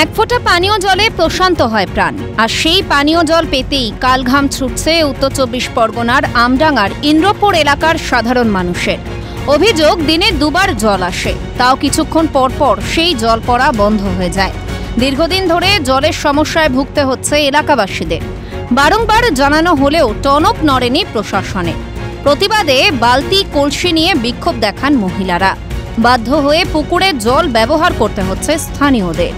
এক ফোঁটা পানীয় জলে প্রশান্ত হয় প্রাণ। আর সেই পানীয় জল পেতেই কালঘাম ছুটছে উত্তর ২৪ পরগনার আমডাঙ্গার ইন্দ্রপুর এলাকার সাধারণ মানুষের। অভিযোগ, দিনে দুবার জল আসে, তাও কিছুক্ষণ পর পর সেই জল পড়া বন্ধ হয়ে যায়। দীর্ঘদিন ধরে জলের সমস্যায় ভুগতে হচ্ছে এলাকাবাসীদের। বারংবার জানানো হলেও টনক নড়েনি প্রশাসনের। প্রতিবাদে বালতি কলসি নিয়ে বিক্ষোভ দেখান মহিলারা। বাধ্য হয়ে পুকুরের জল ব্যবহার করতে হচ্ছে স্থানীয়দের।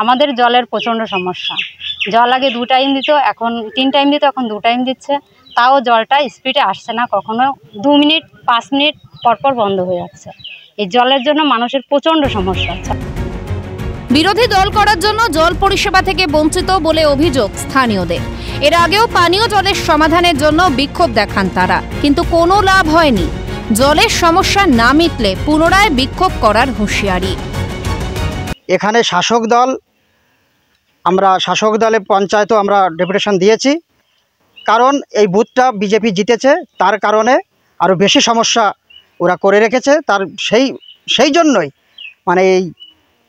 আমাদের জলের প্রচণ্ড সমস্যা। জল আগে 2 টাইম দিত, এখন 3 টাইম দিত, এখন 2 টাইম দিচ্ছে। তাও জলটা স্পিডে আসছে না, কখনো 2 মিনিট 5 মিনিট পরপর বন্ধ হয়ে যাচ্ছে। এই জলের জন্য মানুষের প্রচণ্ড সমস্যা হচ্ছে। বিরোধী দল করার জন্য জল পরিষেবা থেকে বঞ্চিত বলে অভিযোগ স্থানীয়দের। এর আগেও পানীয় জলের সমাধানের জন্য বিক্ষোভ দেখান তারা, কিন্তু কোনো লাভ হয়নি। জলের সমস্যা না মিটলে পুনরায় বিক্ষোভ করার হুঁশিয়ারি। এখানে শাসক দলে পঞ্চায়েতও আমরা ডেপুটেশন দিয়েছি, কারণ এই বুথটা বিজেপি জিতেছে, তার কারণে আরও বেশি সমস্যা ওরা করে রেখেছে। তার সেই জন্যই মানে এই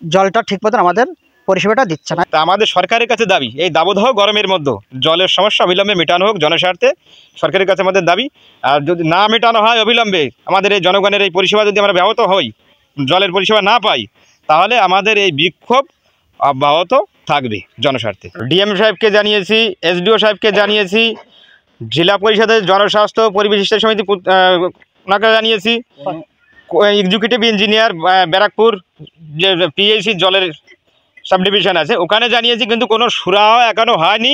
জলটা ঠিক মতন আমাদের পরিষেবাটা দিচ্ছে না। আমাদের সরকারের কাছে দাবি, এই দাবদাহ গরমের মধ্যে জলের সমস্যা অবিলম্বে মেটানো হোক জনস্বার্থে, সরকারের কাছে আমাদের দাবি। আর যদি না মেটানো হয় অবিলম্বে, আমাদের এই জনগণের এই পরিষেবা যদি আমরা ব্যাহত হই, জলের পরিষেবা না পাই, তাহলে আমাদের এই বিক্ষোভ অব্যাহত থাকবে জনস্বার্থে। ডিএম সাহেবকে জানিয়েছি, এসডিও সাহেবকে জানিয়েছি, জেলা পরিষদের জনস্বাস্থ্য পরিবেশ সমিতি ওনাকে জানিয়েছি, এক্সিকিউটিভ ইঞ্জিনিয়ার ব্যারাকপুর যে পিএইচি জলের সাব ডিভিশন আছে ওখানে জানিয়েছি, কিন্তু কোনো সুরাহা এখনো হয়নি।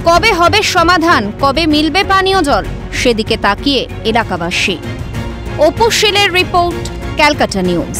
কবে হবে সমাধান, কবে মিলবে পানীয় জল, সেদিকে তাকিয়ে এলাকাবাসী। অপু শীলের রিপোর্ট, ক্যালকাটা নিউজ।